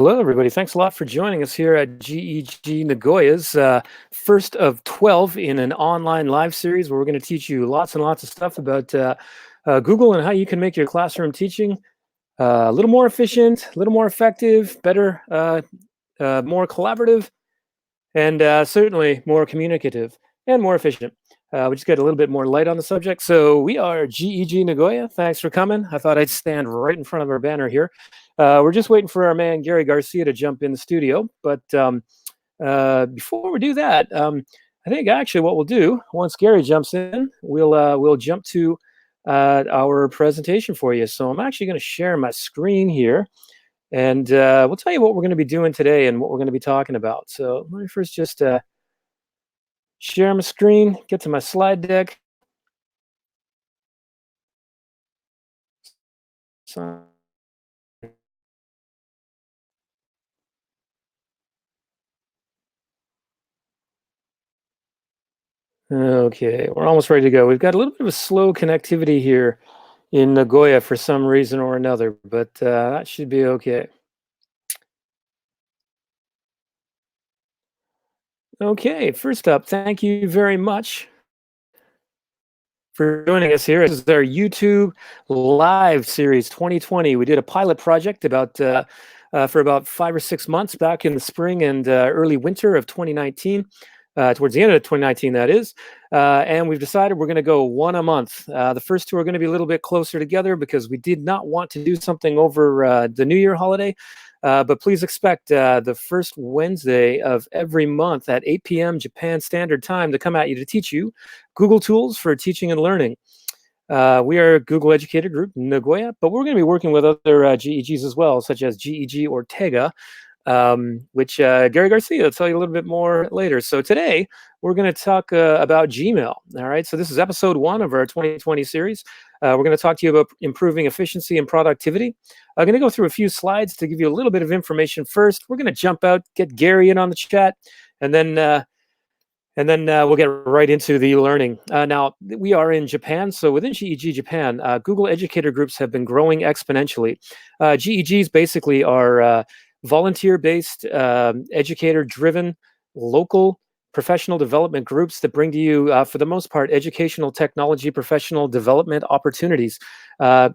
Hello, everybody. Thanks a lot for joining us here at GEG Nagoya's first of 12 in an online live series where we're going to teach you lots and lots of stuff about Google and how you can make your classroom teaching a little more efficient, a little more effective, better, more collaborative, and certainly more communicative and more efficient. We just get a little bit more light on the subject. So we are GEG Nagoya. Thanks for coming. I thought I'd stand right in front of our banner here. We're just waiting for our man Gary Garcia to jump in the studio. But before we do that, I think actually what we'll do once Gary jumps in, we'll jump to our presentation for you. So I'm actually going to share my screen here. And we'll tell you what we're going to be doing today and what we're going to be talking about. So let me first just share my screen, get to my slide deck. So, okay, we're almost ready to go. We've got a little bit of a slow connectivity here in Nagoya for some reason or another, but that should be okay. Okay, first up, thank you very much for joining us here. This is our YouTube live series 2020. We did a pilot project for about 5 or 6 months back in the spring and early winter of 2019. Towards the end of 2019, that is. And we've decided we're going to go one a month. The first two are going to be a little bit closer together because we did not want to do something over the New Year holiday. But please expect the first Wednesday of every month at 8 p.m. Japan Standard Time to come at you to teach you Google tools for teaching and learning. We are a Google Educator Group, Nagoya, but we're going to be working with other GEGs as well, such as GEG Ortega, which Gary Garcia will tell you a little bit more later. So today we're going to talk about Gmail. All right. So this is episode 1 of our 2020 series. We're going to talk to you about improving efficiency and productivity. I'm going to go through a few slides to give you a little bit of information first. We're going to jump out, get Gary in on the chat, and then we'll get right into the learning. Now, we are in Japan, so within GEG Japan, Google Educator groups have been growing exponentially. GEGs basically are volunteer-based, educator-driven, local professional development groups that bring to you, for the most part, educational technology professional development opportunities.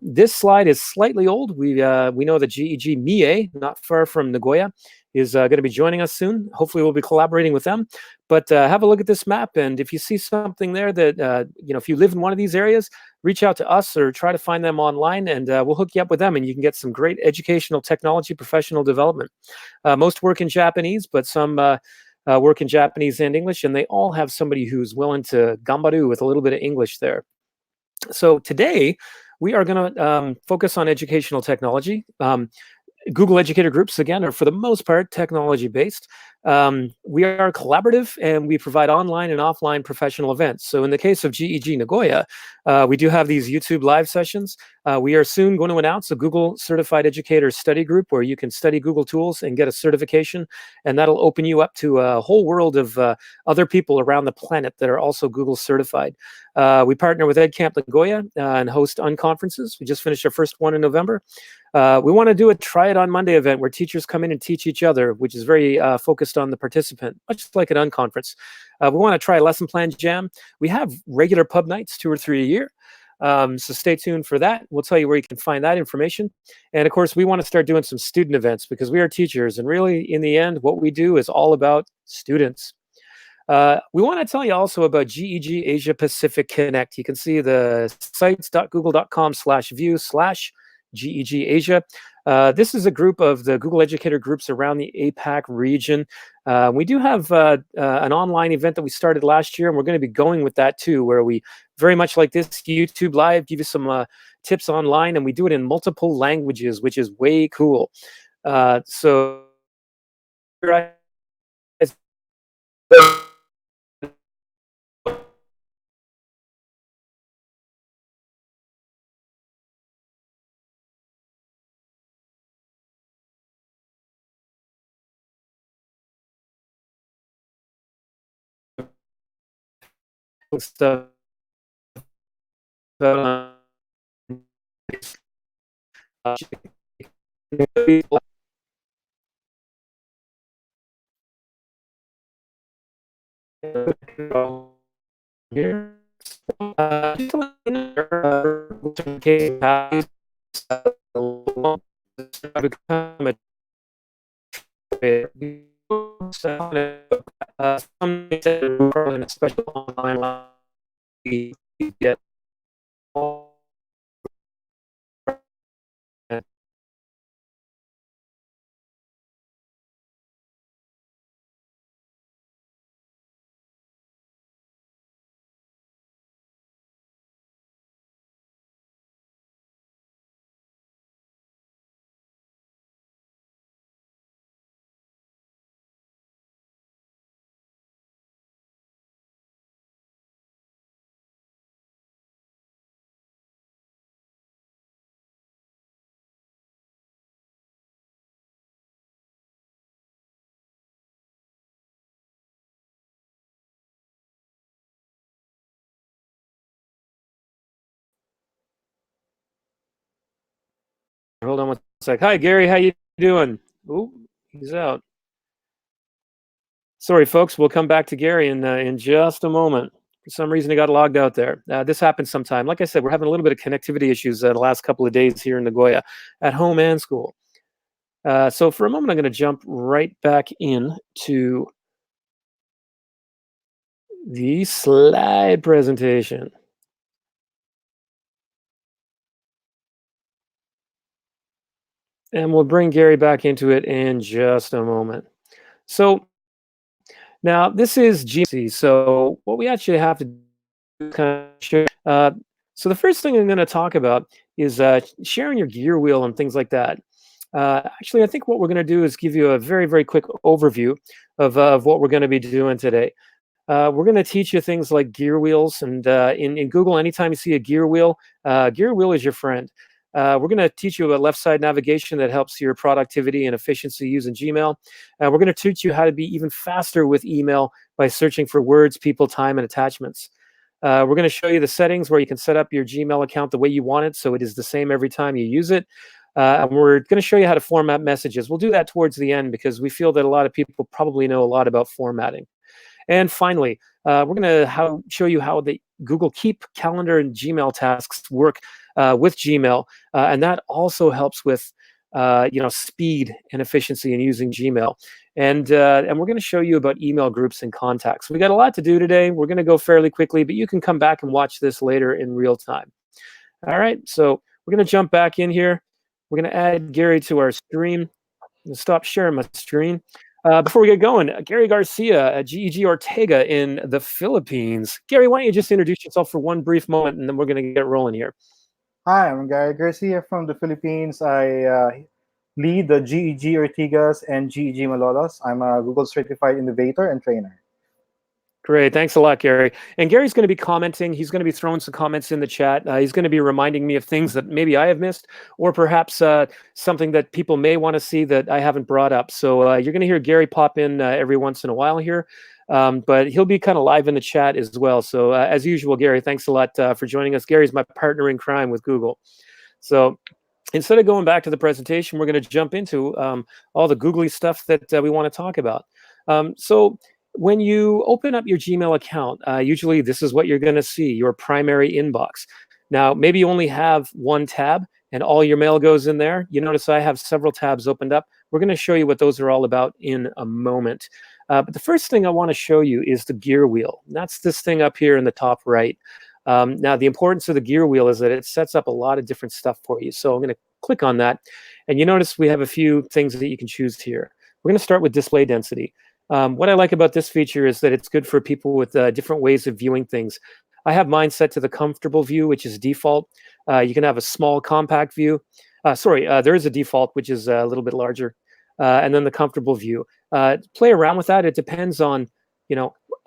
This slide is slightly old. We know that GEG Mie, not far from Nagoya, is going to be joining us soon. Hopefully, we'll be collaborating with them. But have a look at this map, and if you see something there that, if you live in one of these areas, reach out to us or try to find them online, and we'll hook you up with them, and you can get some great educational technology professional development. Most work in Japanese, but some work in Japanese and English, and they all have somebody who's willing to gambaru with a little bit of English there. So today, we are going to focus on educational technology. Google Educator groups, again, are for the most part technology-based. We are collaborative, and we provide online and offline professional events. So in the case of GEG Nagoya, we do have these YouTube live sessions. We are soon going to announce a Google Certified Educator Study Group where you can study Google tools and get a certification, and that'll open you up to a whole world of other people around the planet that are also Google certified. We partner with EdCamp Nagoya and host unconferences. We just finished our first one in November. We want to do a Try It on Monday event where teachers come in and teach each other, which is very focused on the participant, much like an unconference. We want to try a lesson plan jam. We have regular pub nights, 2 or 3 a year. So stay tuned for that. We'll tell you where you can find that information. And of course, we want to start doing some student events because we are teachers. And really, in the end, what we do is all about students. We want to tell you also about GEG Asia Pacific Connect. You can see the sites.google.com/view/GEG Asia. This is a group of the Google Educator groups around the APAC region. We do have an online event that we started last year, and we're going to be going with that too, where we very much like this YouTube Live, give you some tips online, and we do it in multiple languages, which is way cool. So stuff. Uh, Here. Just to let you know, in case values become some in a special online we get all hold on one sec. Hi Gary, how you doing? Oh, he's out. Sorry, folks. We'll come back to Gary in just a moment. For some reason, he got logged out there. This happens sometime. Like I said, we're having a little bit of connectivity issues the last couple of days here in Nagoya, at home and school. So for a moment, I'm going to jump right back in to the slide presentation. And we'll bring Gary back into it in just a moment. So now this is GC. So what we actually have to do is kind of share. So the first thing I'm going to talk about is sharing your gear wheel and things like that. Actually, I think what we're going to do is give you a very, very quick overview of what we're going to be doing today. We're going to teach you things like gear wheels. And in Google, anytime you see a gear wheel is your friend. We're going to teach you about left side navigation that helps your productivity and efficiency using Gmail. We're going to teach you how to be even faster with email by searching for words, people, time, and attachments. We're going to show you the settings where you can set up your Gmail account the way you want it, so it is the same every time you use it. And we're going to show you how to format messages. We'll do that towards the end because we feel that a lot of people probably know a lot about formatting. And finally, we're going to show you how the Google Keep calendar and Gmail tasks work with Gmail, and that also helps with speed and efficiency in using Gmail. And we're going to show you about email groups and contacts. We got a lot to do today. We're going to go fairly quickly, but you can come back and watch this later in real time. All right, so we're going to jump back in here. We're going to add Gary to our stream. Stop sharing my screen. Before we get going, Gary Garcia at GEG Ortega in the Philippines. Gary, why don't you just introduce yourself for one brief moment, and then we're going to get rolling here. Hi, I'm Gary Garcia from the Philippines. I lead the GEG Ortigas and GEG Malolos. I'm a Google Certified Innovator and Trainer. Great. Thanks a lot, Gary. And Gary's going to be commenting. He's going to be throwing some comments in the chat. He's going to be reminding me of things that maybe I have missed, or perhaps something that people may want to see that I haven't brought up. So you're going to hear Gary pop in every once in a while here, but he'll be kind of live in the chat as well. So as usual, Gary, thanks a lot for joining us. Gary's my partner in crime with Google. So instead of going back to the presentation, we're going to jump into all the googly stuff that we want to talk about. So when you open up your Gmail account, usually this is what you're going to see, your primary inbox. Now, maybe you only have one tab and all your mail goes in there. You notice I have several tabs opened up. We're going to show you what those are all about in a moment. But the first thing I want to show you is the gear wheel. And that's this thing up here in the top right. Now, the importance of the gear wheel is that it sets up a lot of different stuff for you. So I'm going to click on that. And you notice we have a few things that you can choose here. We're going to start with display density. What I like about this feature is that it's good for people with different ways of viewing things. I have mine set to the comfortable view, which is default. You can have a small compact view. There is a default, which is a little bit larger. And then the comfortable view. Play around with that. It depends on,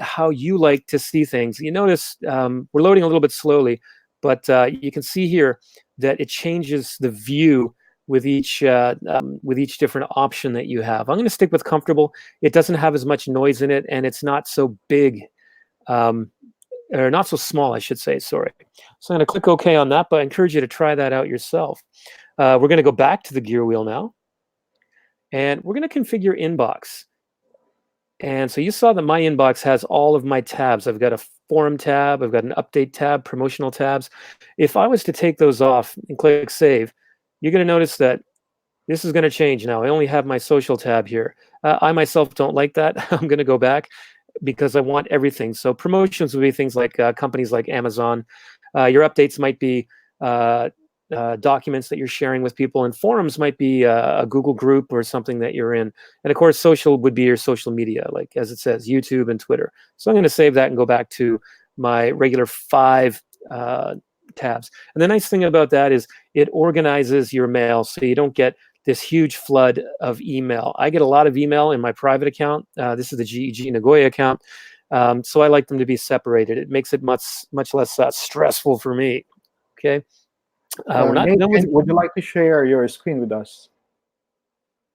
how you like to see things. You notice we're loading a little bit slowly, but you can see here that it changes the view with each different option that you have. I'm going to stick with comfortable. It doesn't have as much noise in it, and it's not so big, or not so small, I should say. Sorry. So I'm going to click OK on that, but I encourage you to try that out yourself. We're going to go back to the gear wheel now, and we're going to configure inbox. And so you saw that my inbox has all of my tabs. I've got a forum tab, I've got an update tab, promotional tabs. If I was to take those off and click save, you're going to notice that this is going to change now. I only have my social tab here. I myself don't like that. I'm going to go back because I want everything. So promotions would be things like companies like Amazon. Your updates might be documents that you're sharing with people, and forums might be a Google group or something that you're in. And of course, social would be your social media, like as it says, YouTube and Twitter. So I'm going to save that and go back to my regular 5 tabs. And the nice thing about that is it organizes your mail so you don't get this huge flood of email. I get a lot of email in my private account. This is the GEG Nagoya account. So I like them to be separated. It makes it much less stressful for me. Okay. We're not Nate, done with. would you like to share your screen with us?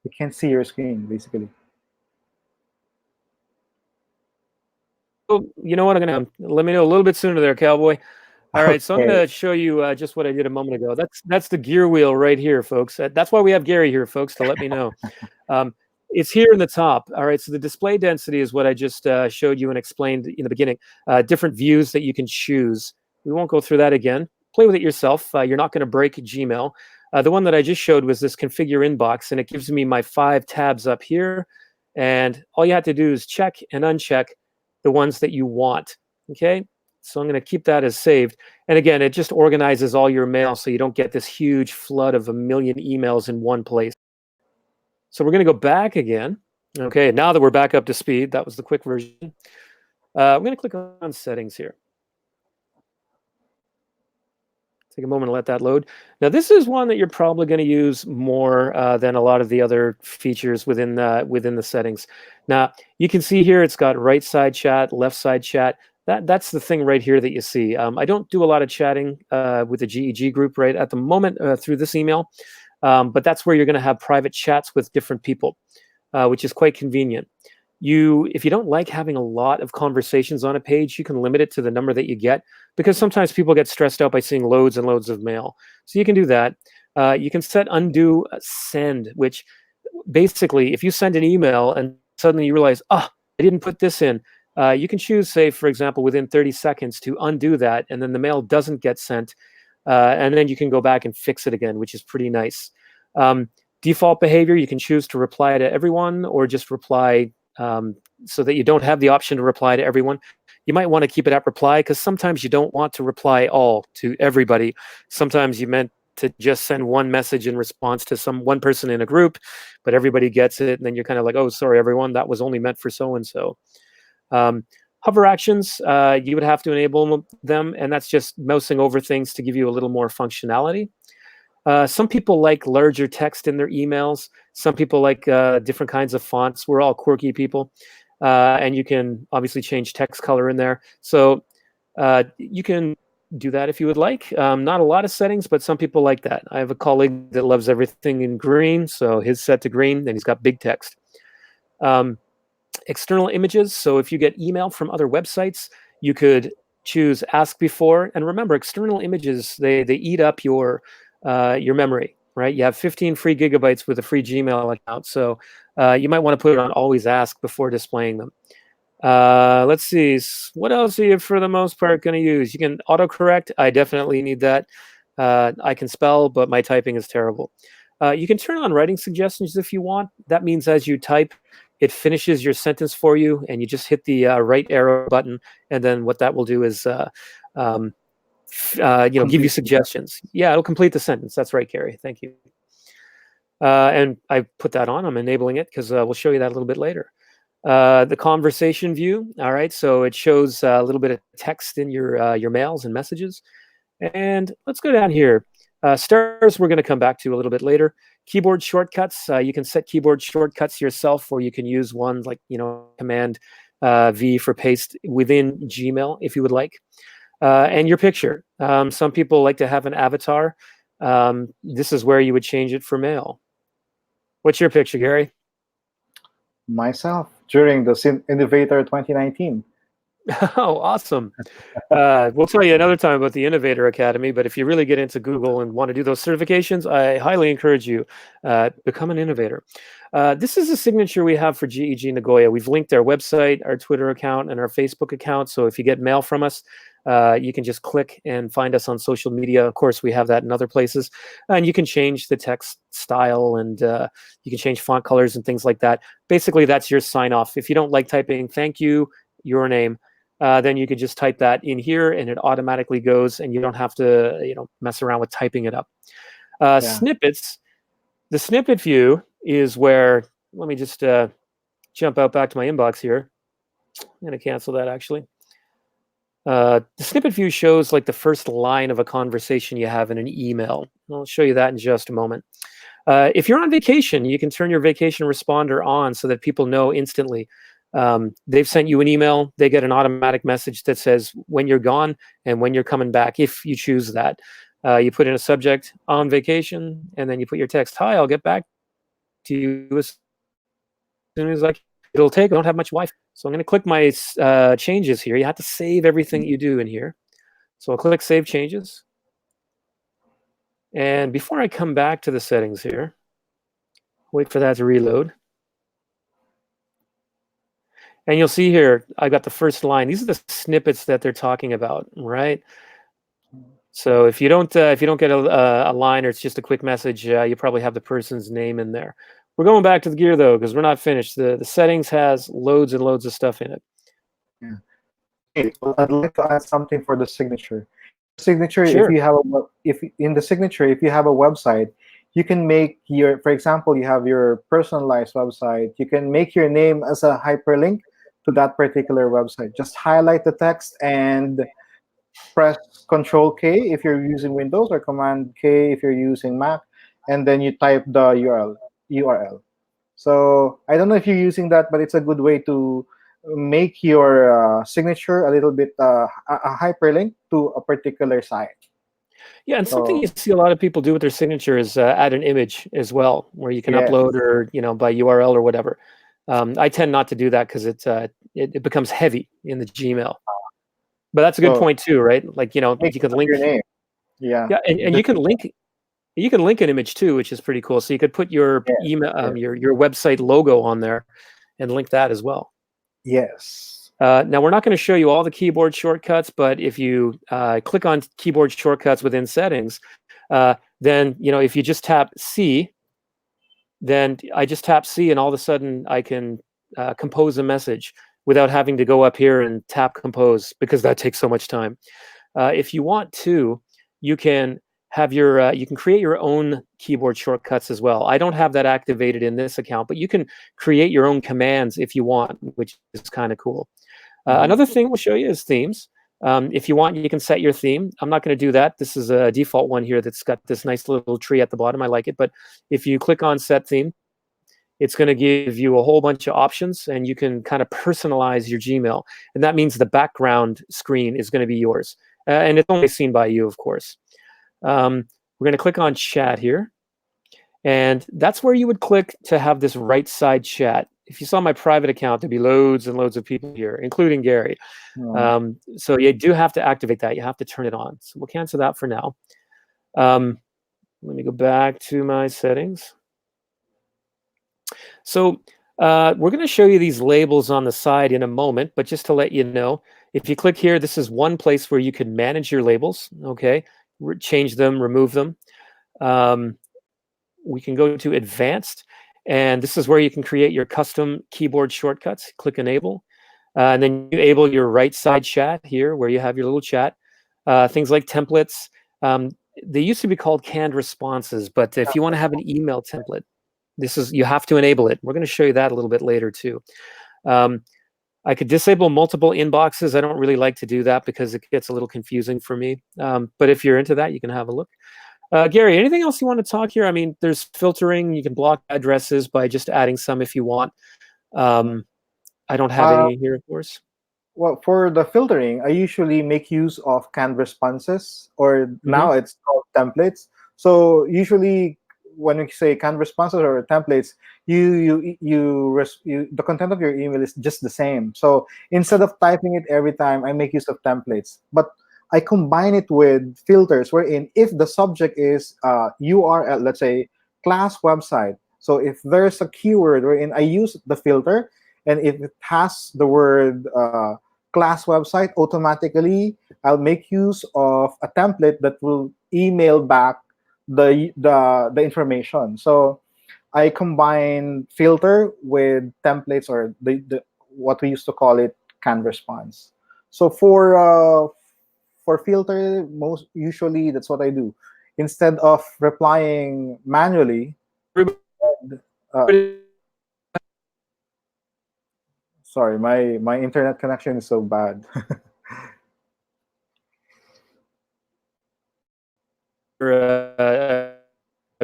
We can't see your screen, basically. Oh, you know what? I'm gonna let me know a little bit sooner there, cowboy. All right, so I'm Okay. going to show you just what I did a moment ago. That's the gear wheel right here, folks. That's why we have Gary here, folks, to let me know. It's here in the top. All right, so the display density is what I just showed you and explained in the beginning. Different views that you can choose. We won't go through that again. Play with it yourself. You're not going to break Gmail. The one that I just showed was this configure inbox, and it gives me my 5 tabs up here. And all you have to do is check and uncheck the ones that you want. Okay, so I'm going to keep that as saved. And again, it just organizes all your mail so you don't get this huge flood of a million emails in one place. So we're going to go back again. Okay, now that we're back up to speed, that was the quick version. I'm going to click on settings here. Take a moment to let that load. Now, this is one that you're probably going to use more than a lot of the other features within the settings. Now, you can see here it's got right side chat, left side chat. That's the thing right here that you see. I don't do a lot of chatting with the GEG group right at the moment through this email, but that's where you're going to have private chats with different people, which is quite convenient. If you don't like having a lot of conversations on a page, you can limit it to the number that you get, because sometimes people get stressed out by seeing loads and loads of mail. So you can do that. You can set undo send, which basically, if you send an email and suddenly you realize, I didn't put this in, you can choose, say, for example, within 30 seconds to undo that, and then the mail doesn't get sent. And then you can go back and fix it again, which is pretty nice. Default behavior, you can choose to reply to everyone or just reply so that you don't have the option to reply to everyone. You might want to keep it at reply, because sometimes you don't want to reply all to everybody. Sometimes you meant to just send one message in response to one person in a group, but everybody gets it, and then you're kind of like, oh, sorry, everyone, that was only meant for so-and-so. Hover actions, you would have to enable them, and that's just mousing over things to give you a little more functionality. Some people like larger text in their emails. Some people like different kinds of fonts. We're all quirky people. And you can obviously change text color in there. So you can do that if you would like. Not a lot of settings, but some people like that. I have a colleague that loves everything in green, so his set to green, and he's got big text. External images. So if you get email from other websites, you could choose ask before. And remember, external images, they eat up your memory, right? You have 15 free gigabytes with a free Gmail account. So you might want to put it on always ask before displaying them. Let's see. What else are you, for the most part, going to use? You can autocorrect. I definitely need that. I can spell, but my typing is terrible. You can turn on writing suggestions if you want. That means as you type, it finishes your sentence for you, and you just hit the right arrow button, and then what that will do is give you suggestions. Yeah, it'll complete the sentence. That's right, Gary. Thank you. And I put that on. I'm enabling it because we'll show you that a little bit later. The conversation view. All right, so it shows a little bit of text in your mails and messages. And let's go down here. Stars we're going to come back to a little bit later. Keyboard shortcuts. You can set keyboard shortcuts yourself, or you can use ones like Command V for paste within Gmail if you would like. And your picture. Some people like to have an avatar. This is where you would change it for mail. What's your picture, Gary? Myself during the Innovator 2019. Oh, awesome. We'll tell you another time about the Innovator Academy, but if you really get into Google and want to do those certifications, I highly encourage you become an innovator. This is a signature we have for GEG Nagoya. We've linked our website, our Twitter account, and our Facebook account. So if you get mail from us, you can just click and find us on social media. Of course, we have that in other places. And you can change the text style, and you can change font colors and things like that. Basically, that's your sign off. If you don't like typing thank you, your name, then you could just type that in here and it automatically goes, and you don't have to mess around with typing it up. Yeah. Snippets. The snippet view is where, let me just jump out back to my inbox here. I'm going to cancel that actually. The snippet view shows like the first line of a conversation you have in an email. I'll show you that in just a moment. If you're on vacation, you can turn your vacation responder on so that people know instantly. They've sent you an email, they get an automatic message that says when you're gone and when you're coming back, if you choose that. You put in a subject, on vacation, and then you put your text, hi, I'll get back to you as soon as I can. It'll take, I don't have much Wi-Fi. So I'm going to click my changes here. You have to save everything you do in here. So I'll click Save Changes. And before I come back to the settings here, wait for that to reload. And you'll see here, I got the first line. These are the snippets that they're talking about, right? So if you don't get a line, or it's just a quick message, you probably have the person's name in there. We're going back to the gear though, because we're not finished. The settings has loads and loads of stuff in it. Yeah. Okay, well, I'd like to add something for the signature. Signature, Sure. if in the signature, if you have a website, you can make your, for example, you have your personalized website. You can make your name as a hyperlink to that particular website. Just highlight the text and press Control K if you're using Windows, or Command K if you're using Mac, and then you type the URL. So I don't know if you're using that, but it's a good way to make your signature a little bit a hyperlink to a particular site. Yeah, and something So you see a lot of people do with their signature is add an image as well, where you can yes, upload, or by URL or whatever. I tend not to do that because it becomes heavy in the Gmail. But that's a good so point too, right? Like you make can use of link. your name. Yeah, Yeah, and you can link. You can link an image too, which is pretty cool. So you could put your yes, email, yes, your website logo on there, and link that as well. yes. Now we're not going to show you all the keyboard shortcuts, but if you click on keyboard shortcuts within settings, then if you just tap C, then I just tap C, and all of a sudden I can compose a message without having to go up here and tap compose, because that takes so much time. If you want to, you can have you can create your own keyboard shortcuts as well. I don't have that activated in this account, but you can create your own commands if you want, which is kind of cool. Another thing we'll show you is themes. If you want, you can set your theme. I'm not going to do that. This is a default one here that's got this nice little tree at the bottom. I like it. But if you click on Set Theme, it's going to give you a whole bunch of options, and you can kind of personalize your Gmail. And that means the background screen is going to be yours. And it's only seen by you, of course. We're going to click on Chat here. And that's where you would click to have this right side chat. If you saw my private account, there'd be loads and loads of people here, including Gary. So you do have to activate that. You have to turn it on. So we'll cancel that for now. Let me go back to my settings. So we're going to show you these labels on the side in a moment, but just to let you know, if you click here, this is one place where you can manage your labels, okay? Change them, remove them. We can go to Advanced, and this is where you can create your custom keyboard shortcuts. Click Enable, and then you enable your right side chat here, where you have your little chat. Things like templates. They used to be called canned responses, but if you want to have an email template, you have to enable it. We're going to show you that a little bit later too. I could disable multiple inboxes. I don't really like to do that because it gets a little confusing for me. But if you're into that, you can have a look. Gary, anything else you want to talk here? I mean, there's filtering. You can block addresses by just adding some if you want. I don't have any here, of course. Well, for the filtering, I usually make use of canned responses, or now it's called templates. So usually, when we say canned responses or templates, the content of your email is just the same. So instead of typing it every time, I make use of templates. But I combine it with filters, wherein if the subject is URL, let's say class website. So if there's a keyword wherein I use the filter, and if it has the word class website, automatically I'll make use of a template that will email back the information. So I combine filter with templates, or the what we used to call it canned response. So for filter, most usually that's what I do. Instead of replying manually, uh, Everybody, sorry, my internet connection is so bad.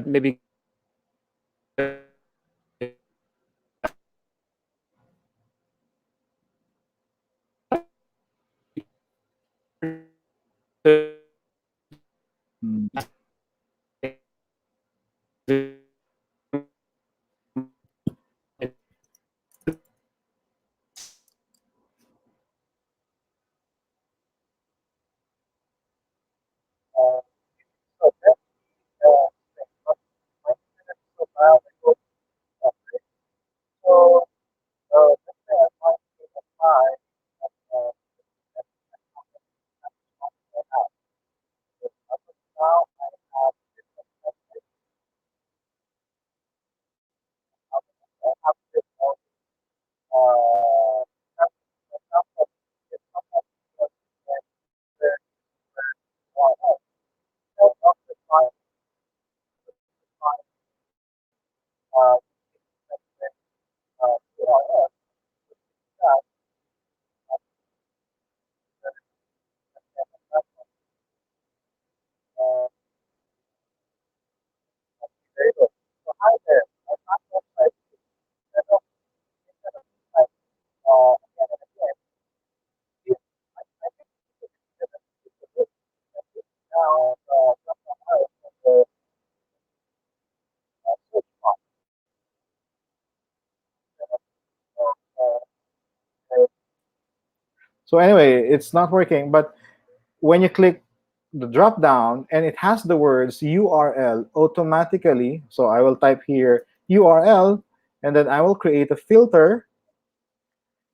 maybe Mm. So anyway, it's not working. But when you click the drop down and it has the words URL automatically, so I will type here URL, and then I will create a filter,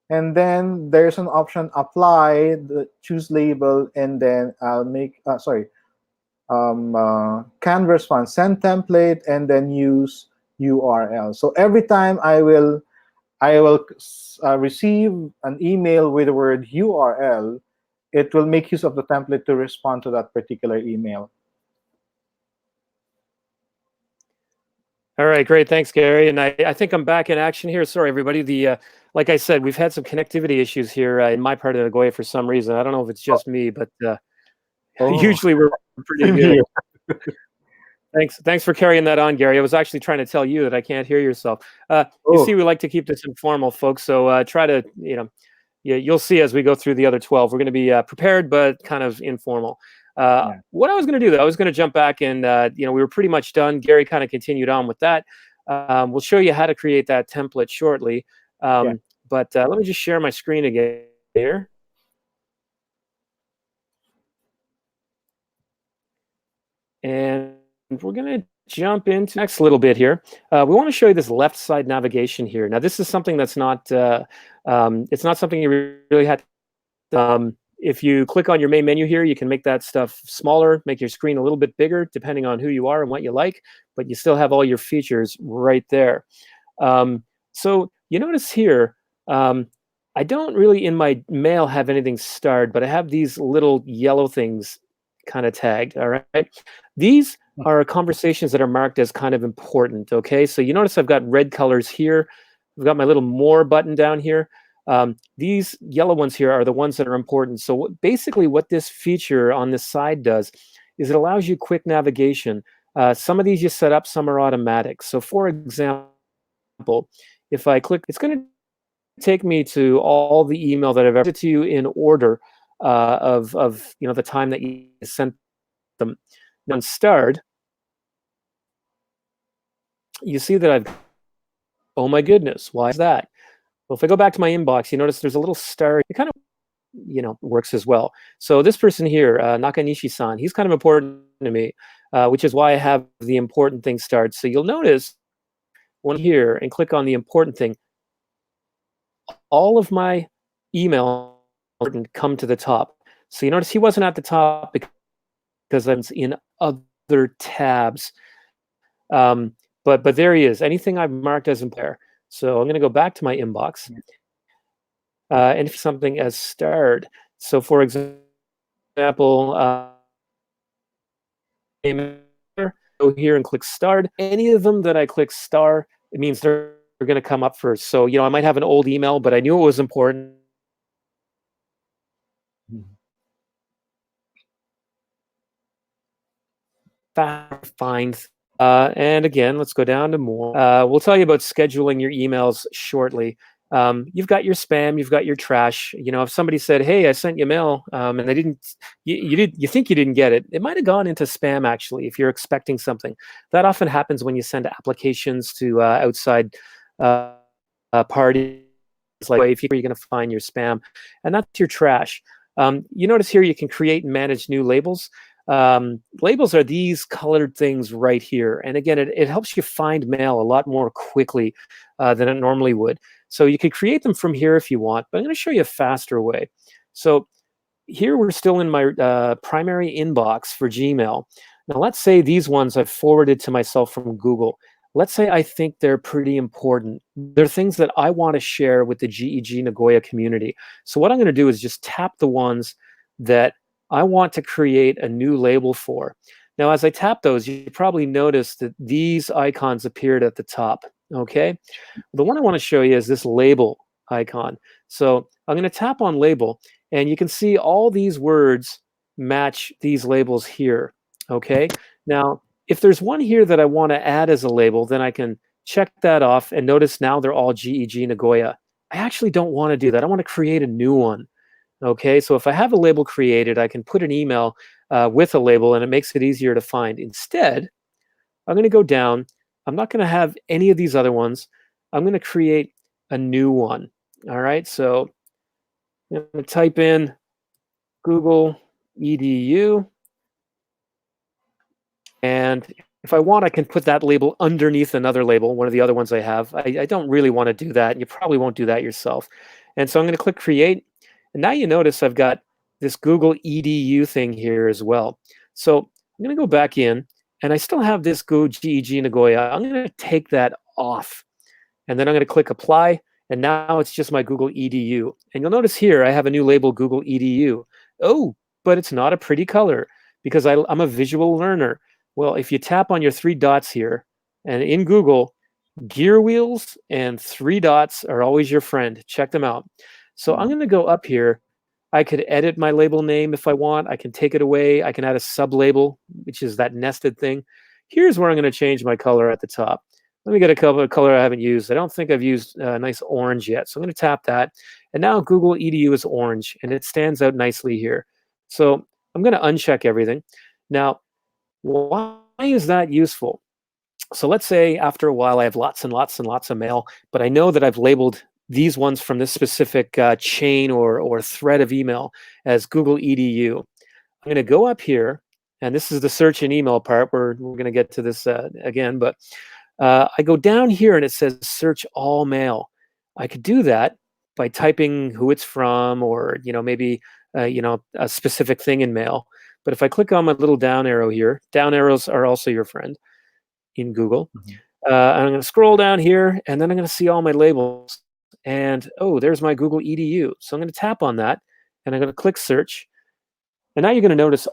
and then there's an option apply, choose label, and then I'll make can response, send template, and then use URL. So every time I will receive an email with the word URL, it will make use of the template to respond to that particular email. All right, great. Thanks, Gary. And I think I'm back in action here. Sorry, everybody. Like I said, we've had some connectivity issues here in my part of Nagoya for some reason. I don't know if it's just me, but Oh, usually we're pretty same good. here. Thanks for carrying that on, Gary. I was actually trying to tell you that I can't hear yourself. You Oh, see, we like to keep this informal, folks. So try to, you'll see as we go through the other 12. We're going to be prepared, but kind of informal. yeah, What I was going to do, though, I was going to jump back and, we were pretty much done. Gary kind of continued on with that. We'll show you how to create that template shortly. yeah. But let me just share my screen again here. And we're going to jump into next little bit here. We want to show you this left side navigation here. Now, this is something that's not, it's not something you really had to, if you click on your main menu here, you can make that stuff smaller, make your screen a little bit bigger, depending on who you are and what you like, but you still have all your features right there. So you notice here, I don't really in my mail have anything starred, but I have these little yellow things kind of tagged, all right? These are conversations that are marked as kind of important, okay? So you notice I've got red colors here. I've got my little more button down here. These yellow ones here are the ones that are important. So basically what this feature on this side does is it allows you quick navigation. Some of these you set up, some are automatic. So for example, if I click, it's going to take me to all the email that I've ever sent to you in order of the time that you sent them. Now, starred, you see that I've, oh my goodness, why is that? Well, if I go back to my inbox, you notice there's a little star. It kind of works as well. So this person here, Nakanishi-san, he's kind of important to me, which is why I have the important thing starred. So you'll notice one here and click on the important thing, all of my email come to the top. So you notice he wasn't at the top because I'm in other tabs. But there he is. Anything I've marked as important. So I'm going to go back to my inbox, and if something as starred. So for example, go here and click starred. Any of them that I click star, it means they're going to come up first. So I might have an old email, but I knew it was important. Find. And again, let's go down to more. We'll tell you about scheduling your emails shortly. You've got your spam, you've got your trash. If somebody said, "Hey, I sent you mail," and they didn't, you think you didn't get it. It might have gone into spam actually. If you're expecting something, that often happens when you send applications to outside parties. Like if you're going to find your spam, and that's your trash. You notice here you can create and manage new labels. Labels are these colored things right here. And again, it helps you find mail a lot more quickly than it normally would. So you can create them from here if you want, but I'm going to show you a faster way. So here we're still in my primary inbox for Gmail. Now let's say these ones I've forwarded to myself from Google. Let's say I think they're pretty important. They're things that I want to share with the GEG Nagoya community. So what I'm going to do is just tap the ones that I want to create a new label for. Now, as I tap those, you probably noticed that these icons appeared at the top, okay? The one I want to show you is this label icon. So I'm going to tap on label, and you can see all these words match these labels here, okay? Now, if there's one here that I want to add as a label, then I can check that off, and notice now they're all GEG Nagoya. I actually don't want to do that. I want to create a new one. Okay, so if I have a label created, I can put an email with a label, and it makes it easier to find. Instead, I'm going to go down. I'm not going to have any of these other ones. I'm going to create a new one. All right, so I'm going to type in Google EDU. And if I want, I can put that label underneath another label, one of the other ones I have. I don't really want to do that, and you probably won't do that yourself. And so I'm going to click Create. And now you notice I've got this Google EDU thing here as well. So I'm going to go back in, and I still have this GEG Nagoya. I'm going to take that off. And then I'm going to click Apply. And now it's just my Google EDU. And you'll notice here I have a new label, Google EDU. Oh, but it's not a pretty color because I'm a visual learner. Well, if you tap on your three dots here, and in Google, gear wheels and three dots are always your friend. Check them out. So I'm going to go up here. I could edit my label name if I want. I can take it away. I can add a sub-label, which is that nested thing. Here's where I'm going to change my color at the top. Let me get a color I haven't used. I don't think I've used a nice orange yet. So I'm going to tap that. And now Google EDU is orange, and it stands out nicely here. So I'm going to uncheck everything. Now, why is that useful? So let's say after a while I have lots and lots and lots of mail, but I know that I've labeled these ones from this specific chain or thread of email as Google EDU. I'm going to go up here, and this is the search and email part. We're going to get to this again, but I go down here and it says search all mail. I could do that by typing who it's from, or maybe a specific thing in mail. But if I click on my little down arrow here, down arrows are also your friend in Google. I'm going to scroll down here, and then I'm going to see all my labels. And oh, there's my Google EDU. So I'm going to tap on that, and I'm going to click search. And now you're going to notice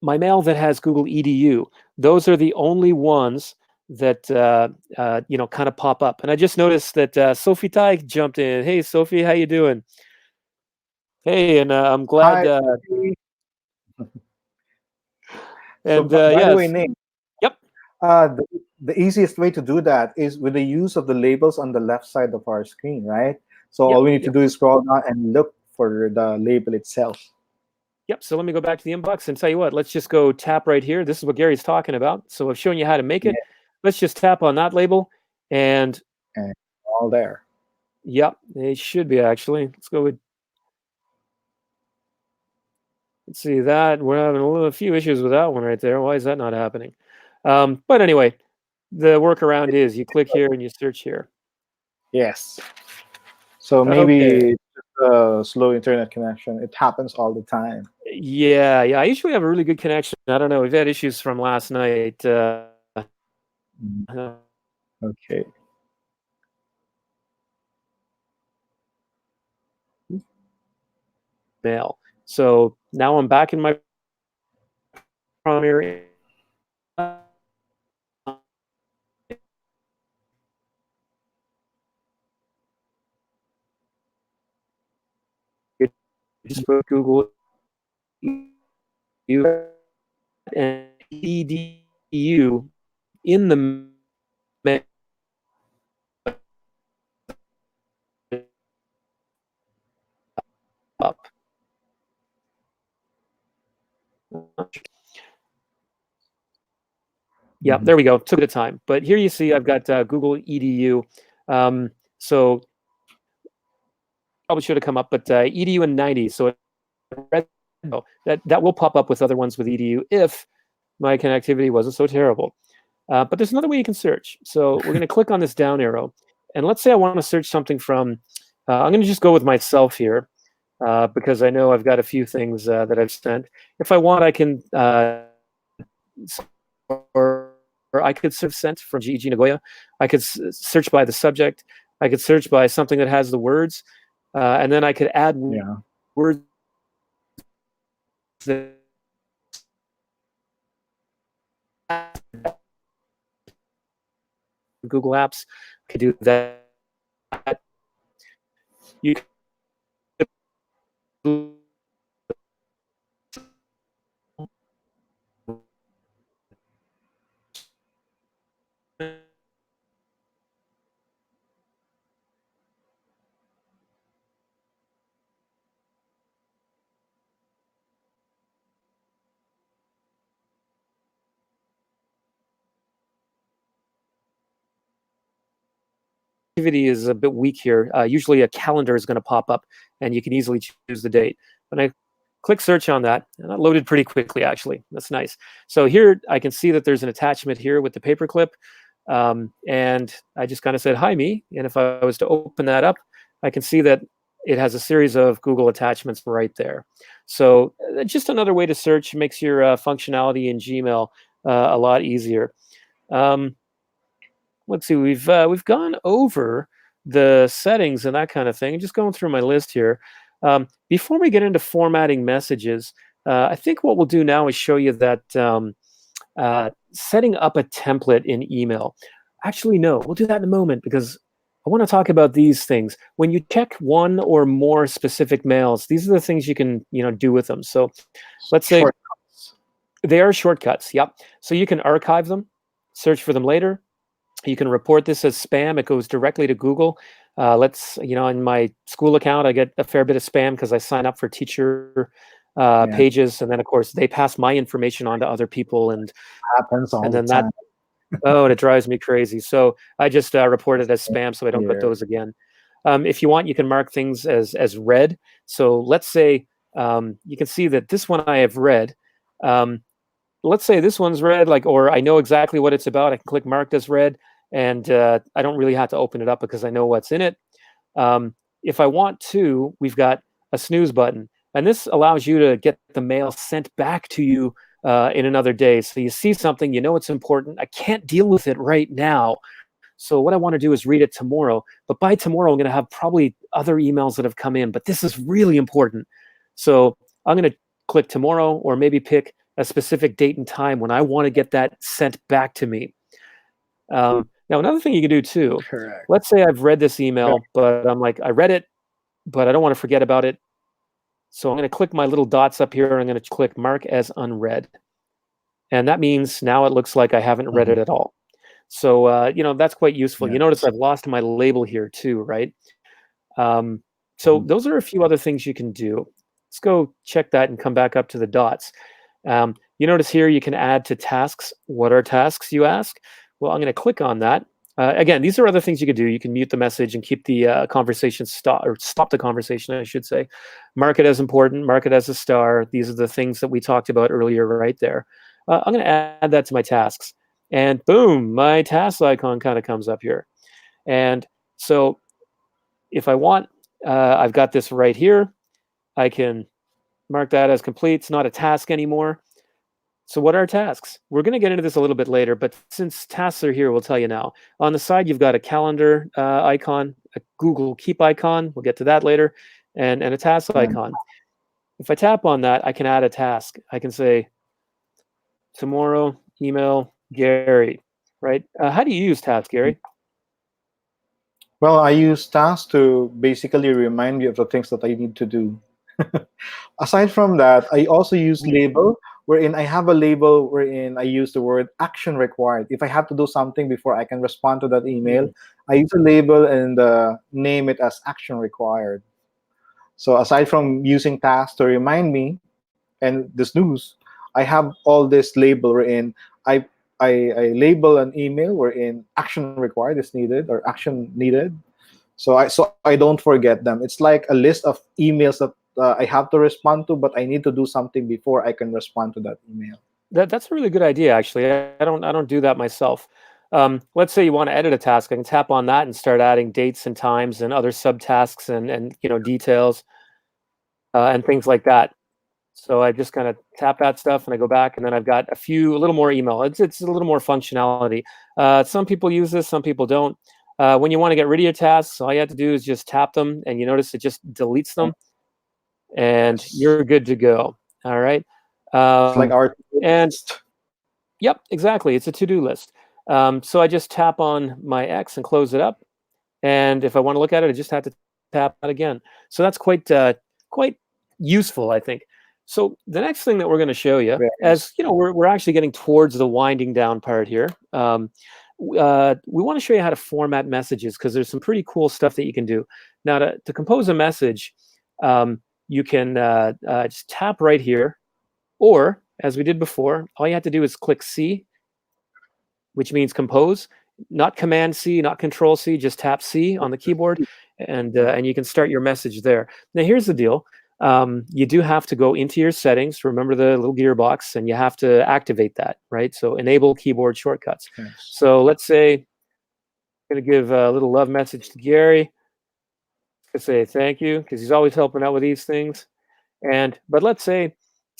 my mail that has Google EDU. Those are the only ones that kind of pop up. And I just noticed that Sophie Tai jumped in. Hey, Sophie, how you doing? Hey, and I'm glad. Hi. So, And by the way, yes, Nick, yep, the easiest way to do that is with the use of the labels on the left side of our screen, right? So yep, all we need to yep. do is scroll down and look for the label itself. Yep. So let me go back to the inbox and tell you what, let's just go tap right here. This is what Gary's talking about. So I've shown you how to make Yeah, it. Let's just tap on that label, and and all there. yep, it should be actually. Let's go with, let's see that. We're having a few issues with that one right there. Why is that not happening? But anyway, the workaround is you click here and you search here. Yes. So Okay. maybe it's just a slow internet connection. It happens all the time. Yeah, yeah. I usually have a really good connection. I don't know. We've had issues from last night. Mhm. Okay. Mail. So now I'm back in my primary. Just put Google you and edu in the mail. Up. Yeah, Mhm. there we go. Took a bit of time, but here you see I've got Google Edu. So probably should have come up, but Edu in 90. So that will pop up with other ones with Edu if my connectivity wasn't so terrible. But there's another way you can search. So we're going to click on this down arrow, and let's say I want to search something from. I'm going to just go with myself here because I know I've got a few things that I've sent. If I want, I can or I could search sent from GEG Nagoya. I could search by the subject. I could search by something that has the words, and then I could add Yeah. words that Google Apps. I could do that. You could activity is a bit weak here. Usually a calendar is going to pop up and you can easily choose the date. When I click search on that, and that loaded pretty quickly actually. That's nice. So here I can see that there's an attachment here with the paperclip. And I just kind of said, hi me. And if I was to open that up, I can see that it has a series of Google attachments right there. So just another way to search makes your functionality in Gmail a lot easier. Um, let's see, we've gone over the settings and that kind of thing. Just going through my list here. Before we get into formatting messages, I think what we'll do now is show you that setting up a template in email. Actually, no, we'll do that in a moment because I want to talk about these things. When you check one or more specific mails, these are the things you can do with them. So let's say Shortcuts. they are shortcuts. Yep. So you can archive them, search for them later. You can report this as spam. It goes directly to Google. In my school account, I get a fair bit of spam because I sign up for teacher Yeah. pages, and then of course they pass my information on to other people, and Happens all the then that time. and it drives me crazy. So I just report it as spam so I don't get Here. those again. If you want, you can mark things as read. So let's say you can see that this one I have read. Um, let's say this one's read, or I know exactly what it's about. I can click marked as read, and I don't really have to open it up because I know what's in it. If I want to, we've got a snooze button, and this allows you to get the mail sent back to you in another day. So you see something, you know it's important. I can't deal with it right now. So what I want to do is read it tomorrow. But by tomorrow, I'm going to have probably other emails that have come in. But this is really important. So I'm going to click tomorrow, or maybe pick a specific date and time when I want to get that sent back to me. Now, another thing you can do too, Correct. let's say I've read this Yeah. email, but I'm like, I read it, but I don't want to forget about it. So I'm going to click my little dots up here. I'm going to click mark as unread. And that means now it looks like I haven't read it Mhm. at all. So, that's quite useful. You notice Yes. I've lost my label here too, right? Um, so Mhm. those are a few other things you can do. Let's go check that and come back up to the dots. You notice here you can add to tasks. What are tasks, you ask? Well, I'm going to click on that. Again, these are other things you could do. You can mute the message and keep the conversation stop the conversation, I should say. Mark it as important, mark it as a star. These are the things that we talked about earlier right there. I'm going to add that to my tasks. and boom, my task icon kind of comes up here. And so if I want, I've got this right here. I can mark that as complete. It's not a task anymore. So what are tasks? We're going to get into this a little bit later, but since tasks are here, we'll tell you now. On the side, you've got a calendar icon, a Google Keep icon. We'll get to that later, and a task Yeah. icon. If I tap on that, I can add a task. I can say, tomorrow, email Gary, right? How do you use tasks, Gary? Well, I use tasks to basically remind me of the things that I need to do. Aside from that, I also use Mm, label, wherein I have a label wherein I use the word action required. If I have to do something before I can respond to that email, mm. I use a label and name it as action required. So aside from using tasks to remind me and the snooze, I have all this label wherein I I label an email wherein action required is needed or action needed. So I don't forget them. It's like a list of emails that I have to respond to, but I need to do something before I can respond to that email. That's a really good idea, actually. I don't do that myself. Let's say you want to edit a task. I can tap on that and start adding dates and times and other subtasks and details and things like that. So I just kind of tap that stuff and I go back and then I've got a little more email. It's a little more functionality. Some people use this, some people don't. When you want to get rid of your tasks, all you have to do is just tap them and you notice it just deletes them and Yes, you're good to go. All right. it's like Um, our and list. Yep, exactly. It's a to-do list. So I just tap on my X and close it up. And if I want to look at it, I just have to tap it again. So that's quite useful, I think. So the next thing that we're going to show you, Very as you know, we're actually getting towards the winding down part here. We want to show you how to format messages because there's some pretty cool stuff that you can do. Now, to compose a message, you can just tap right here, or as we did before, all you have to do is click C, which means compose, not Command C, not Control C, just tap C on the keyboard, and you can start your message there. Now, here's the deal: you do have to go into your settings. Remember the little gearbox, and you have to activate that, right? So enable keyboard shortcuts. yes. So let's say I'm going to give a little love message to Gary. To say thank you because he's always helping out with these things. But let's say,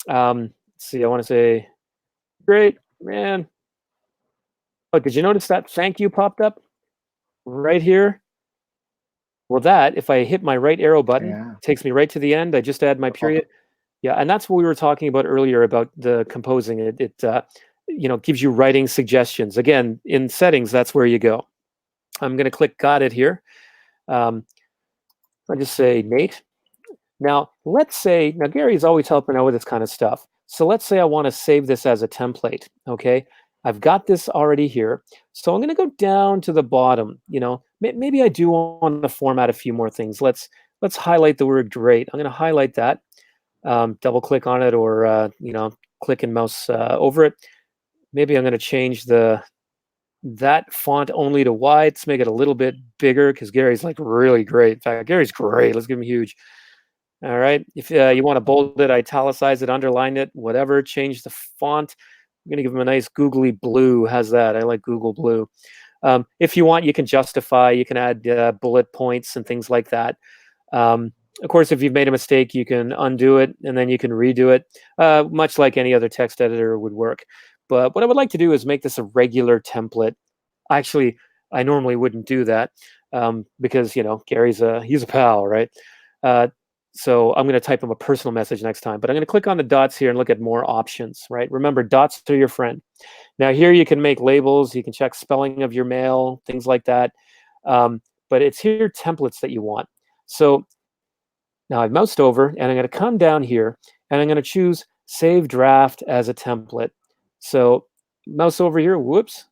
let's see, I want to say, great man. Oh, did you notice that thank you popped up right here? Well, that, if I hit my right arrow button, Yeah. takes me right to the end. I just add my Oh, period. Yeah, and that's what we were talking about earlier about the composing. It gives you writing suggestions. Again, in settings, that's where you go. I'm going to click got it here. Um, I just say Nate. Now, let's say, now Gary's always helping out with this kind of stuff. So let's say I want to save this as a template, okay? I've got this already here. So I'm going to go down to the bottom, maybe I do want to format a few more things. Let's highlight the word great. I'm going to highlight that, double click on it or, click and mouse over it. Maybe I'm going to change that font only to wide. Let's make it a little bit bigger because Gary's like really great. In fact, Gary's great. Let's give him huge. All right. If you want to bold it, italicize it, underline it, whatever, change the font. I'm going to give them a nice googly blue. How's that? I like Google Blue. If you want, you can justify, you can add bullet points and things like that. Of course, if you've made a mistake, you can undo it and then you can redo it, much like any other text editor would work. But what I would like to do is make this a regular template. Actually, I normally wouldn't do that because, he's a pal, right? Uh, so I'm going to type him a personal message next time, but I'm going to click on the dots here and look at more options, right? Remember, dots are your friend. Now here you can make labels, you can check spelling of your mail, things like that. But it's here templates that you want. So now I've moused over and I'm going to come down here and I'm going to choose save draft as a template. So mouse over here, whoops,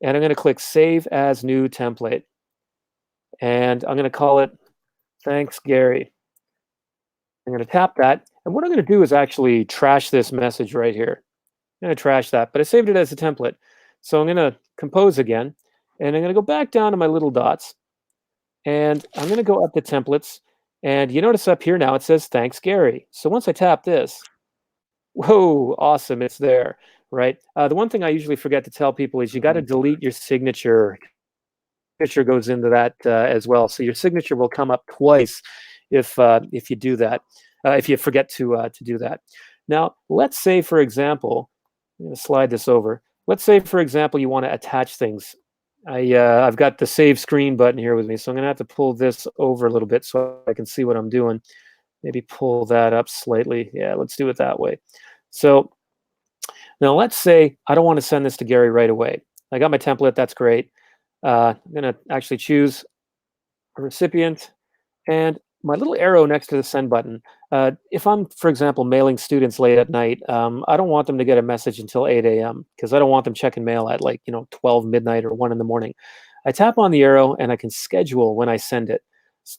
and I'm going to click save as new template. And I'm going to call it thanks, Gary. I'm going to tap that. And what I'm going to do is actually trash this message right here. I'm going to trash that, but I saved it as a template. So I'm going to compose again, and I'm going to go back down to my little dots, and I'm going to go up to templates. And you notice up here now it says, thanks, Gary. So once I tap this, whoa, awesome, it's there. right? The one thing I usually forget to tell people is you got to Mhm. delete your signature. Signature goes into that as well. So your signature will come up twice if you do that. If you forget to do that. Now, let's say, for example, I'm going to slide this over. Let's say, for example, you want to attach things. I've got the save screen button here with me, so I'm going to have to pull this over a little bit so I can see what I'm doing. Maybe pull that up slightly. Yeah, let's do it that way. So now let's say I don't want to send this to Gary right away. I got my template. That's great. I'm going to actually choose a recipient and my little arrow next to the send button. If I'm, for example, mailing students late at night, I don't want them to get a message until 8 a.m. because I don't want them checking mail at 12 midnight or 1 in the morning. I tap on the arrow and I can schedule when I send it.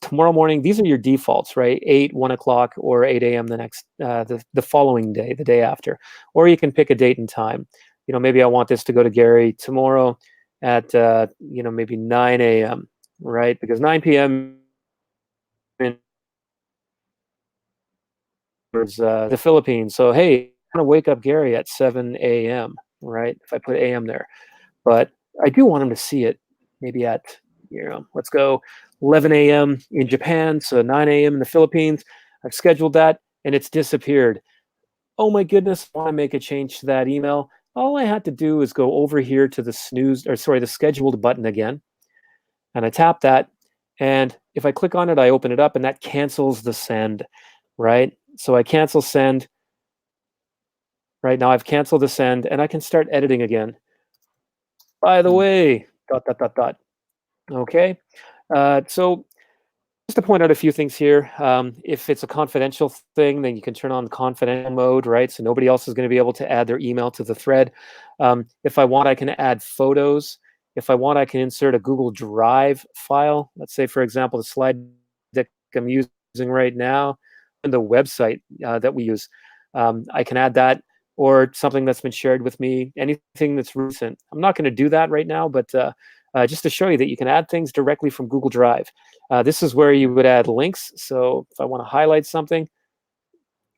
Tomorrow morning, these are your defaults, right? 8, 1 o'clock, or 8 a.m. the following day, the day after. Or you can pick a date and time. Maybe I want this to go to Gary tomorrow at maybe 9 a.m., right? Because 9 p.m. the Philippines. So, hey, I want to wake up Gary at 7 a.m., right? If I put AM there. But I do want him to see it maybe at, let's go 11 a.m. in Japan, so 9 a.m. in the Philippines. I've scheduled that and it's disappeared. Oh my goodness, I want to make a change to that email. All I had to do is go over here to the scheduled button again. And I tap that. And if I click on it, I open it up and that cancels the send, right? So I cancel send. Right now I've canceled the send and I can start editing again. By the Mm. way, dot, dot, dot, dot. Okay. So just to point out a few things here, if it's a confidential thing, then you can turn on confidential mode, right? So nobody else is going to be able to add their email to the thread. If I want, I can add photos. If I want, I can insert a Google Drive file. Let's say, for example, the slide deck I'm using right now and the website that we use. I can add that or something that's been shared with me, anything that's recent. I'm not going to do that right now, but just to show you that you can add things directly from Google Drive. This is where you would add links. So if I want to highlight something,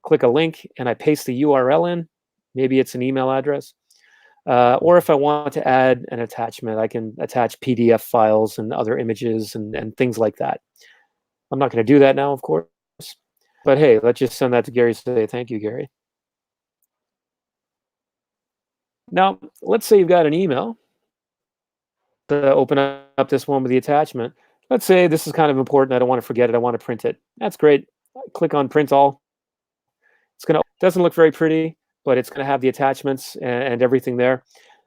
click a link and I paste the URL in. Maybe it's an email address. Or if I want to add an attachment, I can attach PDF files and other images and things like that. I'm not going to do that now, of course. But hey, let's just send that to Gary and say, thank you, Gary. Now, let's say you've got an email to open up this one with the attachment. Let's say this is kind of important. I don't want to forget it. I want to print it. That's great. Click on print all. It's going to, doesn't look very pretty, but it's going to have the attachments and everything there.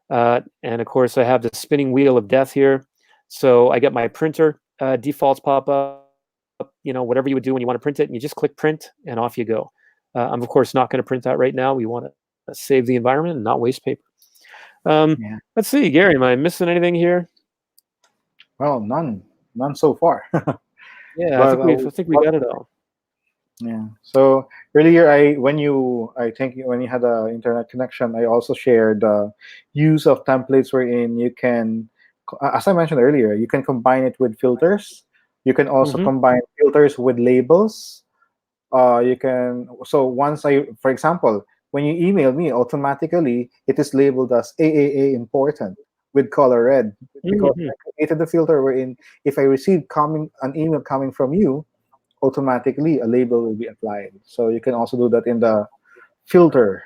And of course, I have the spinning wheel of death here. So I get my printer defaults pop up, whatever you would do when you want to print it, and you just click print and off you go. I'm of course not going to print that right now. We want to save the environment and not waste paper. Yeah. Let's see, Gary, am I missing anything here? Well, none so far. Yeah, I But think we got it all. yeah. So earlier, I think when you had an internet connection, I also shared the use of templates wherein you can, as I mentioned earlier, you can combine it with filters. You can also Hmm. combine filters with labels. You can, so once for example, when you email me, automatically it is labeled as AAA important with color red because Hmm. I created the filter wherein if I receive an email coming from you, automatically a label will be applied. So you can also do that in the filter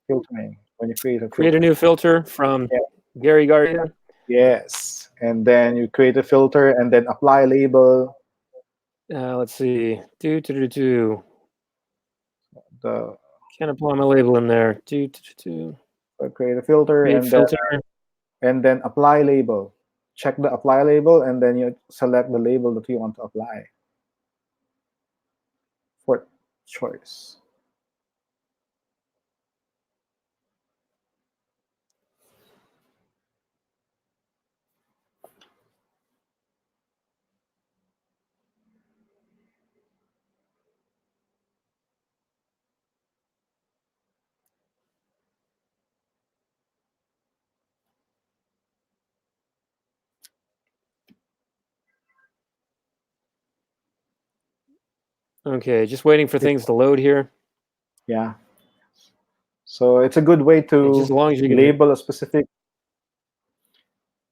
filtering when you create a Create a filter. new filter from Yeah. Gary Garcia. Yes. And then you create a filter and then apply label. Let's see. Do. The Can't apply my label in there. Do. create a filter Create filter. and then apply label. Check the apply label and then you select the label that you want to apply for choice. Okay, just waiting for It, things to load here. yeah. So it's a good way just as to long as you can. label a specific.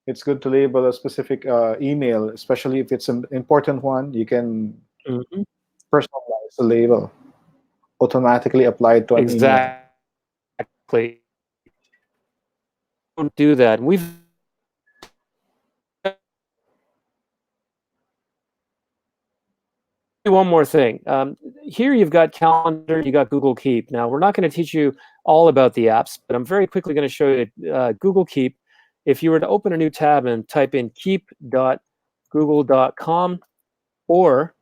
It's good to label a specific email, especially if it's an important one. You can Mhm. personalize the label, automatically applied to an email. Exactly. Don't do that. We've one more thing. Here you've got Calendar, you got Google Keep. Now we're not going to teach you all about the apps, but I'm very quickly going to show you Google Keep. If you were to open a new tab and type in keep.google.com, or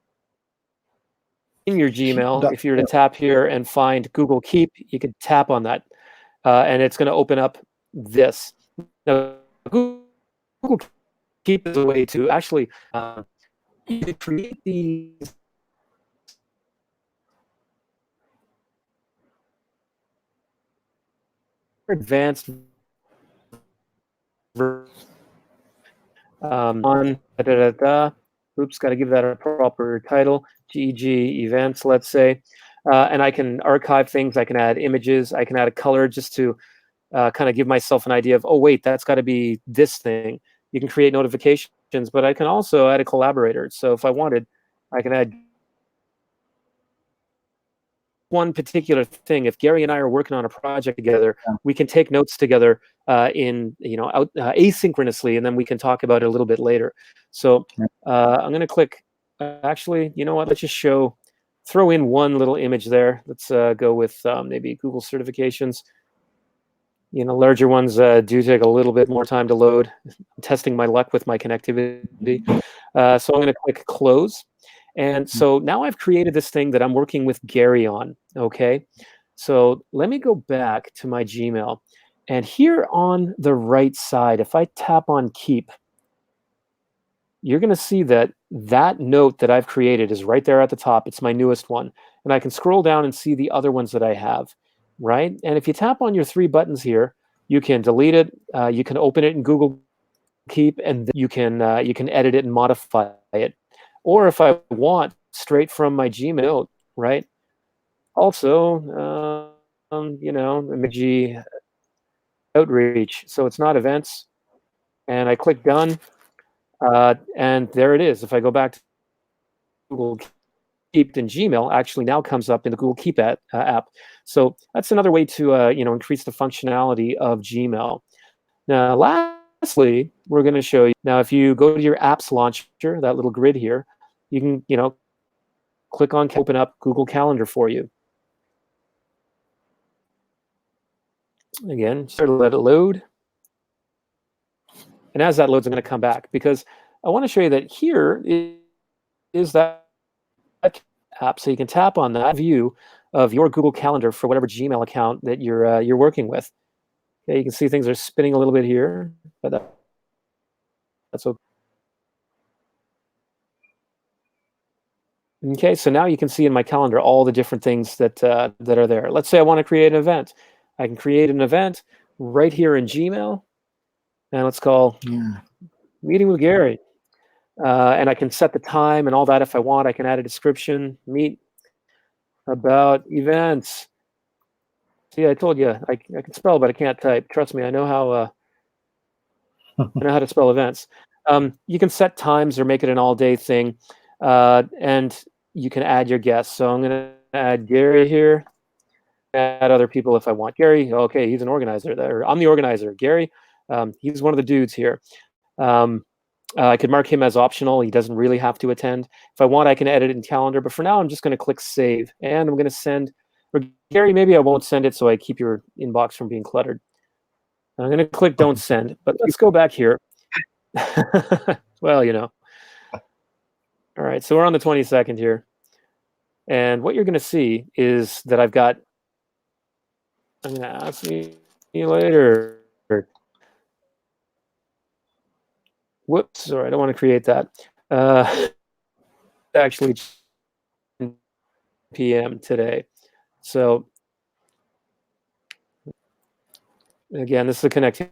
in your Gmail, if you were to tap here and find Google Keep, you could tap on that, and it's going to open up this. Now, Google Keep is a way to actually you could create these advanced on oops, got to give that a proper title. GEG events, let's say, and I can archive things. I can add images. I can add a color just to kind of give myself an idea of, oh wait, that's got to be this thing. You can create notifications, but I can also add a collaborator. So if I wanted, I can add one particular thing. If Gary and I are working on a project together, we can take notes together in asynchronously, and then we can talk about it a little bit later. So I'm going to click. Actually, you know what? Let's just throw in one little image there. Let's go with maybe Google certifications. Larger ones do take a little bit more time to load. I'm testing my luck with my connectivity. So I'm going to click close. And so now I've created this thing that I'm working with Gary on, okay? So let me go back to my Gmail. And here on the right side, if I tap on Keep, you're going to see that note that I've created is right there at the top. It's my newest one. And I can scroll down and see the other ones that I have, right? And if you tap on your three buttons here, you can delete it. You can open it in Google Keep, and you can edit it and modify it. Or if I want, straight from my Gmail, right? Also, emoji outreach. So it's not events. And I click done. And there it is. If I go back to Google Keep in Gmail, actually now comes up in the Google Keep app. So that's another way to increase the functionality of Gmail. Now, lastly, we're going to show you. Now, if you go to your apps launcher, that little grid here, you can click on open up Google Calendar for you. Again, sort of let it load. And as that loads, I'm going to come back because I want to show you that here is that app. So you can tap on that view of your Google Calendar for whatever Gmail account that you're working with. Okay, you can see things are spinning a little bit here, but that's okay. Okay, so now you can see in my calendar all the different things that that are there. Let's say I want to create an event. I can create an event right here in Gmail, and let's call meeting with Gary. And I can set the time and all that if I want. I can add a description, meet about events. See, I told you I can spell, but I can't type. Trust me, I know how to spell events. You can set times or make it an all-day thing, and you can add your guests. So I'm going to add Gary here. Add other people if I want. Gary, okay, he's an organizer there. I'm the organizer. Gary, he's one of the dudes here. I could mark him as optional. He doesn't really have to attend. If I want, I can edit it in calendar. But for now, I'm just going to click save. And I'm going to send, or Gary, maybe I won't send it so I keep your inbox from being cluttered. I'm going to click don't send. But let's go back here. Well, All right, so we're on the 22nd here. And what you're going to see is that I'm going to ask you later. Whoops, sorry, I don't want to create that. Actually, 10 p.m. today. So again, this is the connectivity.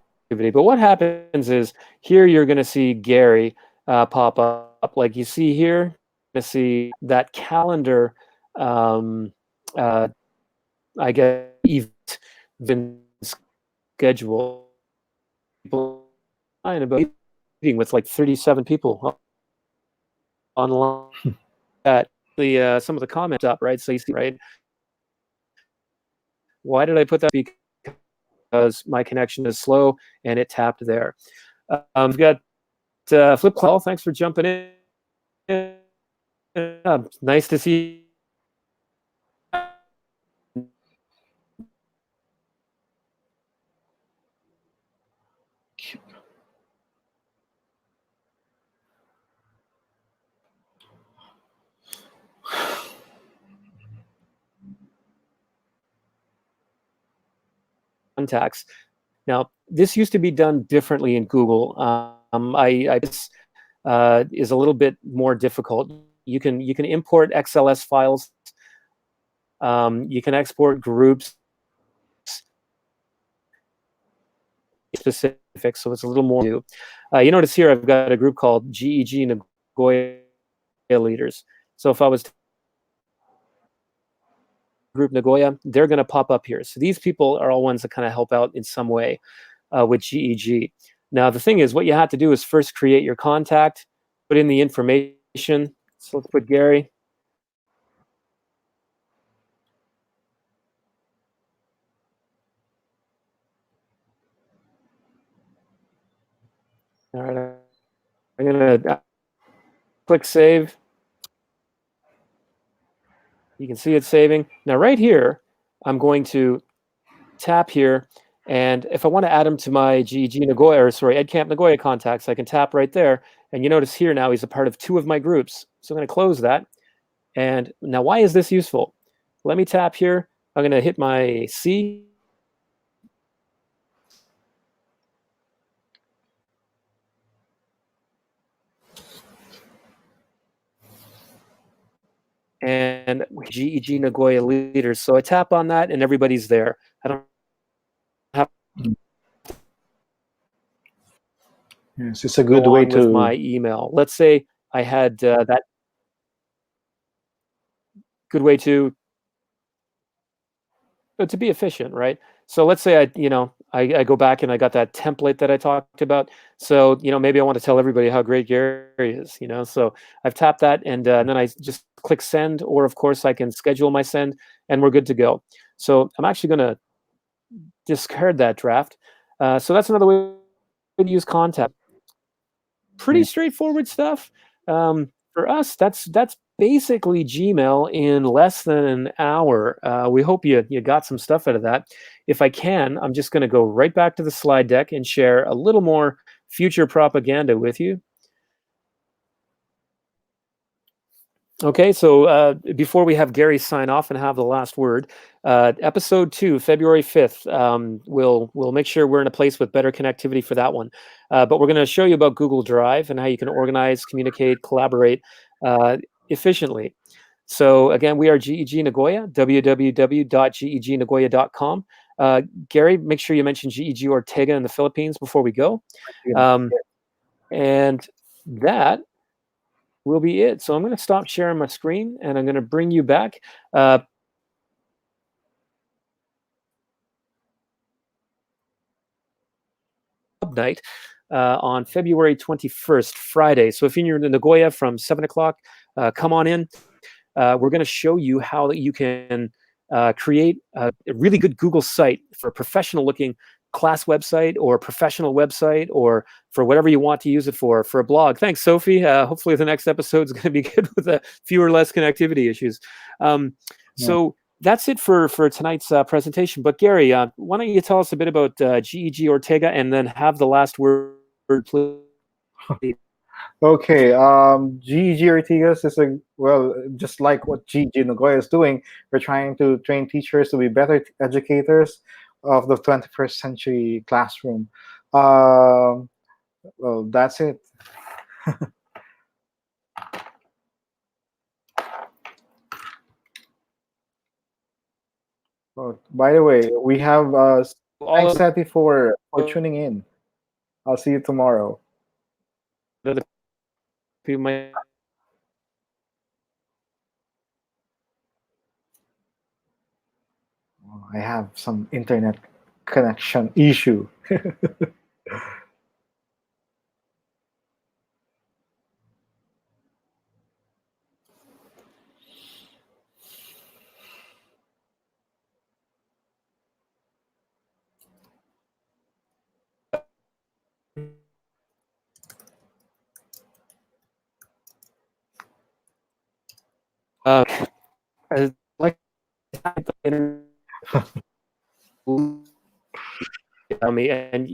But what happens is here you're going to see Gary pop up. Like you see here, you're going to see that calendar, I guess, event been scheduled people about meeting with like 37 people online. At the some of the comments up, right? So you see, right? Why did I put that? Because my connection is slow and it tapped there. We've got Flip Call. Thanks for jumping in. Nice to see contacts. Now, this used to be done differently in Google. This is a little bit more difficult. You can import XLS files. You can export groups specific, so it's a little more. You notice here I've got a group called GEG Nagoya Leaders. So if I was group Nagoya, they're going to pop up here. So these people are all ones that kind of help out in some way with GEG. Now, the thing is, what you have to do is first create your contact, put in the information. So let's put Gary. All right, I'm going to click save. You can see it saving. Now, right here, I'm going to tap here. And if I want to add him to my GEG Nagoya, or sorry, EdCamp Nagoya contacts, I can tap right there. And you notice here now he's a part of 2 of my groups. So I'm going to close that. And now, why is this useful? Let me tap here. I'm going to hit my C. And GEG Nagoya leaders. So I tap on that and everybody's there. I don't have. Yes, it's a good way with to. my email. Let's say I had that good way to be efficient, right? So let's say I go back and I got that template that I talked about. So maybe I want to tell everybody how great Gary is. So I've tapped that and then I just click send, or of course I can schedule my send, and we're good to go. So I'm actually going to discard that draft. So that's another way to use contact. Pretty straightforward stuff. For us, that's basically Gmail in less than an hour. We hope you got some stuff out of that. If I can, I'm just going to go right back to the slide deck and share a little more future propaganda with you. Okay, so before we have Gary sign off and have the last word, episode 2, February 5th, we'll make sure we're in a place with better connectivity for that one. But we're going to show you about Google Drive and how you can organize, communicate, collaborate efficiently. So again, we are GEG Nagoya, www.gegnagoya.com. Gary, make sure you mention GEG Ortega in the Philippines before we go. And that will be it. So I'm going to stop sharing my screen and I'm going to bring you back. Night on February 21st, Friday. So if you're in Nagoya from 7 o'clock, come on in. We're going to show you how you can create a really good Google site for a professional looking class website or professional website, or for whatever you want to use it for a blog. Thanks, Sophie. Hopefully the next episode is going to be good with fewer less connectivity issues. So that's it for tonight's presentation. But Gary, why don't you tell us a bit about GEG Ortega and then have the last word, please. Okay, GEG Ortigas is just like what GEG Nagoya is doing. We're trying to train teachers to be better educators of the 21st century classroom. Well, that's it. Oh, by the way, we have thanks, Seti, for tuning in. I'll see you tomorrow. I have some internet connection issue. Uh, like me, and